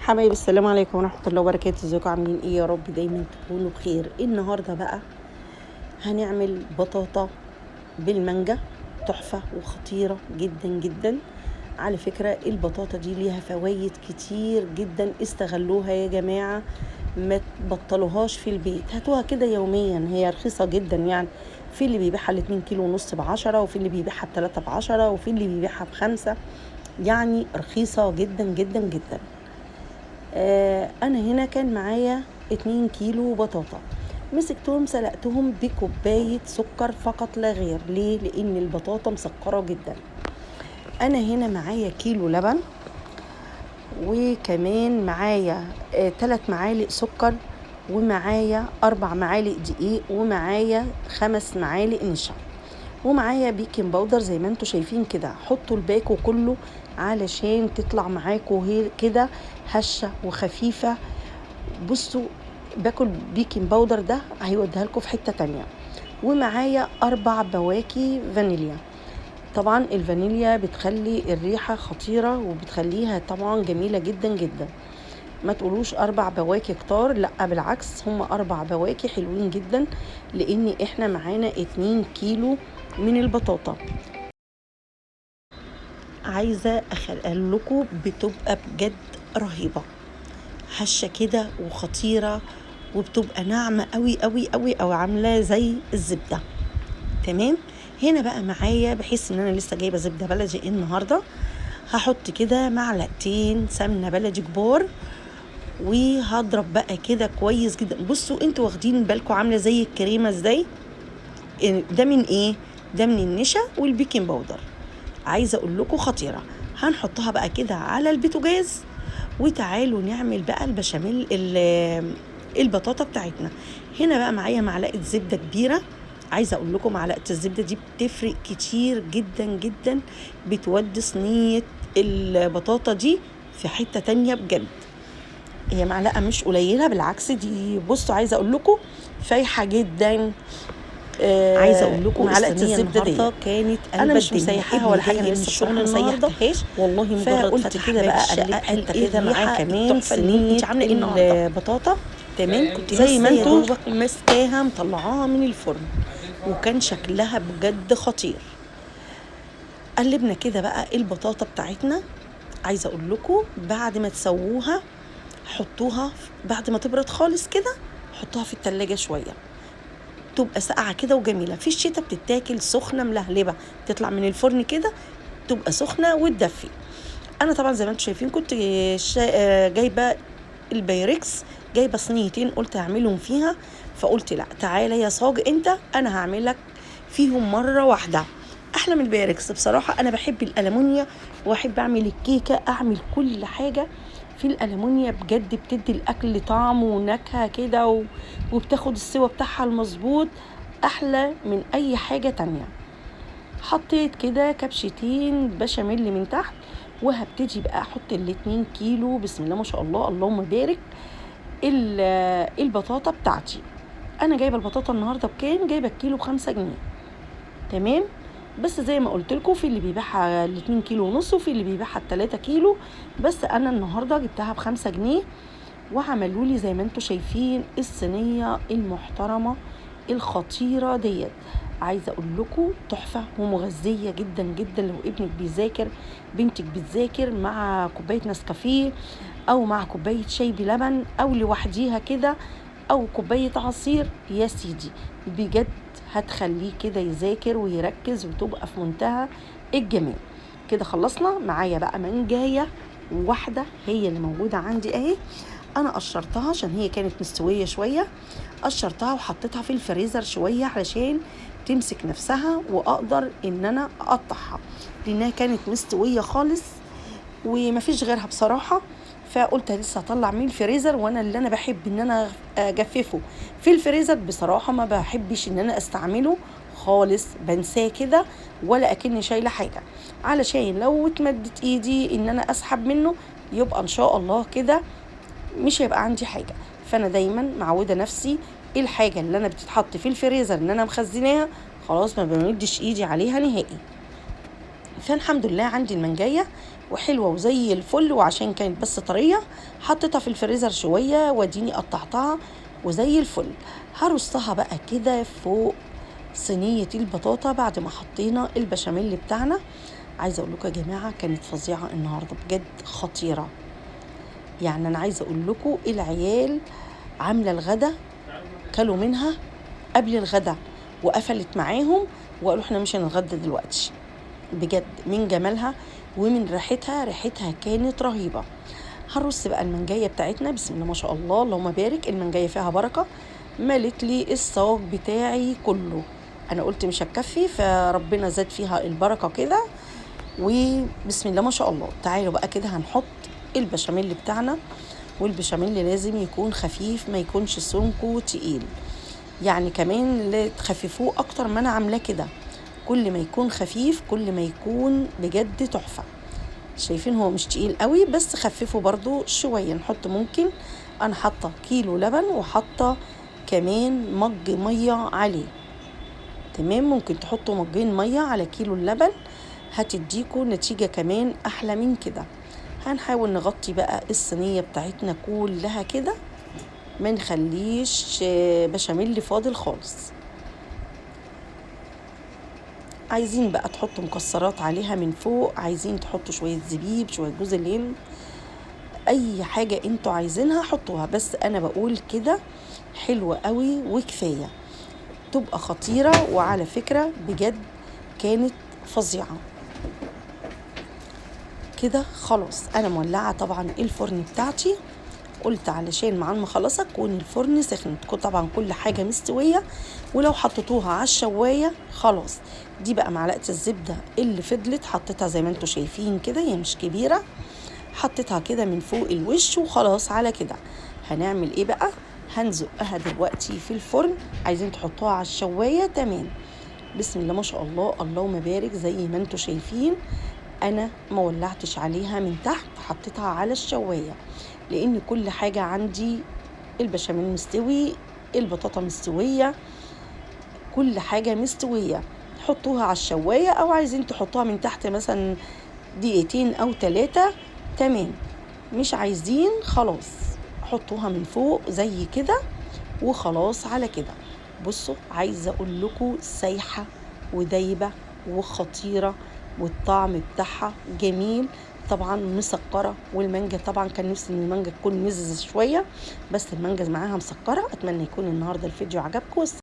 حبايبي، السلام عليكم ورحمة الله وبركاته. ازيكم عاملين ايه؟ يا رب دايما تكونوا بخير. النهاردة بقى هنعمل بطاطا بالمانجا، تحفة وخطيرة جدا جدا. على فكرة البطاطا دي ليها فوائد كتير جدا، استغلوها يا جماعة، ما تبطلوهاش في البيت، هاتوها كده يوميا. هي رخيصة جدا، يعني في اللي بيبيعها ال2.5 كيلو ب10، وفي اللي بيبيعها ب3 ب10، وفي اللي بيبيعها ب5. يعني رخيصة جدا جدا جدا. انا هنا كان معايا 2 كيلو بطاطا، مسكتهم سلقتهم بكوباية سكر فقط لا غير. ليه؟ لان البطاطا مسكرة جدا. انا هنا معايا كيلو لبن، وكمان معايا 3 معالق سكر، ومعايا 4 معالق دقيق، ومعايا 5 معالق نشا، ومعايا بيكنج باودر زي ما انتوا شايفين كده. حطوا الباكو كله علشان تطلع معاكوا هي كده هشة وخفيفة. بصوا، باكل بيكنج باودر ده هيوديها لكم في حتة تانية. ومعايا 4 بواكي فانيليا. طبعا الفانيليا بتخلي الريحة خطيرة، وبتخليها طبعا جميلة جدا جدا. ما تقولوش 4 بواكي كتار، لا بالعكس، هم 4 بواكي حلوين جدا، لان احنا معانا 2 كيلو من البطاطا. عايزة اخلق لكم بتبقى بجد رهيبة، هشة كده وخطيرة، وبتبقى ناعمة قوي قوي قوي، او عاملة زي الزبدة. تمام. هنا بقى معايا، بحيث ان انا لسه جايبة زبدة بلدي النهاردة، هحط كده معلقتين سمنة بلدي كبار، وهضرب بقى كده كويس جدا. بصوا انتوا واخدين بالكم عاملة زي الكريمة ازاي؟ ده من ايه؟ ده من النشا والبيكنج باودر. عايزة اقول لكم خطيرة. هنحطها بقى كده على البوتاجاز، وتعالوا نعمل بقى البشاميل البطاطا بتاعتنا. هنا بقى معايا معلقة زبدة كبيرة. عايزة اقول لكم معلقة الزبدة دي بتفرق كتير جدا جدا، بتودي صينية البطاطا دي في حتة تانية بجد. هي معلقة مش قليلة، بالعكس دي بصوا عايزة اقول لكم فايحة جدا. عايزه اقول لكم معلقه الزبده دي كانت انا مش مسيحاها ولا حاجه، انا لسه الشغل النهارده والله مجرد قلت كده بقى اقلب حته كده معاه كمان صينيه البطاطا. تمام. كنت زي ما انتوا ماسكاها مطلعاها من الفرن، وكان شكلها بجد خطير. قلبنا كده بقى البطاطا بتاعتنا. عايزه اقول لكم بعد ما تسووها، حطوها بعد ما تبرد خالص كده، حطوها في التلاجة شويه، تبقى ساقعه كده وجميله. في الشتاء بتتاكل سخنه ملهلبه، تطلع من الفرن كده تبقى سخنه وتدفي. انا طبعا زي ما انتم شايفين كنت جايبه البايركس، جايبه صينيتين، قلت هعملهم فيها. فقلت لا، تعالى يا صاج انت، انا هعمل لك فيهم مره واحده احلى من البايركس. بصراحه انا بحب الالمونيا، واحب اعمل الكيكه، اعمل كل حاجه في الالمونيا. بجد بتدي الاكل طعم ونكهه كده، وبتاخد السوا بتاعها المظبوط، احلى من اي حاجه تانية. حطيت كده كبشتين بشاميل من تحت، وهبتدي بقى احط ال2 كيلو، بسم الله ما شاء الله، اللهم بارك، البطاطا بتاعتي. انا جايبه البطاطا النهارده بكام؟ جايبه الكيلو ب5 جنيه. تمام. بس زي ما قلت لكم، في اللي بيبيعها ال2.5 كيلو، وفي اللي بيبيعها ال3 كيلو، بس انا النهارده جبتها ب5 جنيه. وعملوا لي زي ما انتم شايفين الصينيه المحترمه الخطيره ديت. عايزه اقول لكم تحفه ومغذيه جدا جدا. لو ابنك بيذاكر، بنتك بتذاكر، مع كوبايه نسكافيه، او مع كوبايه شاي بلبن، او لوحديها كده، او كوبايه عصير، يا سيدي بجد هتخليه كده يذاكر ويركز، وتبقى في منتهى الجمال. كده خلصنا. معايا بقى منجايه واحده هي اللي موجوده عندي اهي. انا قشرتها عشان هي كانت مستويه شويه، قشرتها وحطيتها في الفريزر شويه علشان تمسك نفسها، واقدر ان انا اقطعها، لانها كانت مستويه خالص ومفيش غيرها بصراحه. فقلت لسه هطلع من الفريزر، وانا اللي انا بحب ان انا اجففه في الفريزر بصراحه، ما بحبش ان انا استعمله خالص، بنساه كده ولا اكني شايله حاجه، علشان لو اتمدت ايدي ان انا اسحب منه يبقى ان شاء الله كده مش هيبقى عندي حاجه. فانا دايما معوده نفسي الحاجه اللي انا بتتحط في الفريزر ان انا مخزناها، خلاص ما بمدش ايدي عليها نهائي. فالحمد لله عندي المنجايه، وحلوة وزي الفل. وعشان كانت بس طرية حطيتها في الفريزر شوية واديني قطعتها وزي الفل. هرصها بقى كده فوق صينية البطاطا بعد ما حطينا البشاميل بتاعنا. عايزة اقول لكم يا جماعة كانت فظيعة النهاردة بجد خطيرة. يعني انا عايزة اقول لكم العيال عاملة الغدا كلوا منها قبل الغدا وقفلت معاهم وقالوا احنا مش هنتغدى دلوقتي. بجد من جمالها ومن ريحتها كانت رهيبة. هنرص بقى المنجاية بتاعتنا. بسم الله ما شاء الله اللهم بارك. المنجاية فيها بركة، ملت لي الصاج بتاعي كله. انا قلت مش هتكفي فربنا زاد فيها البركة كده. وبسم الله ما شاء الله. تعالوا بقى كده هنحط البشاميل بتاعنا. والبشاميل لازم يكون خفيف ما يكونش سمكه تقيل. يعني كمان لا تخففوه اكتر ما انا عاملاه كده. كل ما يكون خفيف كل ما يكون بجد تحفة. شايفين هو مش تقيل قوي بس خففه برضو شوية. نحط ممكن انا حاطة كيلو لبن وحاطة كمان مج مية عليه. تمام، ممكن تحطوا مجين مية على كيلو اللبن هتديكوا نتيجة كمان احلى من كده. هنحاول نغطي بقى الصينية بتاعتنا كلها كده، ما نخليش بشاميل فاضل خالص. عايزين بقى تحطوا مكسرات عليها من فوق، عايزين تحطوا شوية زبيب شوية جوز الهند، اي حاجة انتوا عايزينها حطوها. بس انا بقول كده حلوة قوي وكفاية تبقى خطيرة. وعلى فكرة بجد كانت فظيعة كده. خلاص انا مولعة طبعا الفرن بتاعتي. قلت علشان مع ما خلص اكون الفرن سخن تكون طبعا كل حاجة مستوية. ولو حطيتوها على الشواية خلاص. دي بقى معلقة الزبدة اللي فضلت حطيتها زي ما انتوا شايفين كده، هي مش كبيرة. حطيتها كده من فوق الوش وخلاص. على كده هنعمل ايه بقى؟ هنزقها دلوقتي في الفرن. عايزين تحطوها على الشواية تمام. بسم الله ما شاء الله اللهم بارك. زي ما انتوا شايفين انا ما ولعتش عليها من تحت، حطيتها على الشواية لان كل حاجة عندي البشاميل مستوي، البطاطا مستوية، كل حاجة مستوية. حطوها على الشواية او عايزين تحطوها من تحت مثلا دقيقتين او 3 تمام. مش عايزين خلاص حطوها من فوق زي كده وخلاص. على كده بصوا عايزة اقول لكم سايحة ودايبة وخطيرة والطعم بتاعها جميل. طبعا مسكرة والمانجا طبعا كان نفسي ان المانجا تكون مزز شوية بس المانجا معاها مسكرة. اتمنى يكون النهاردة الفيديو عجبكم.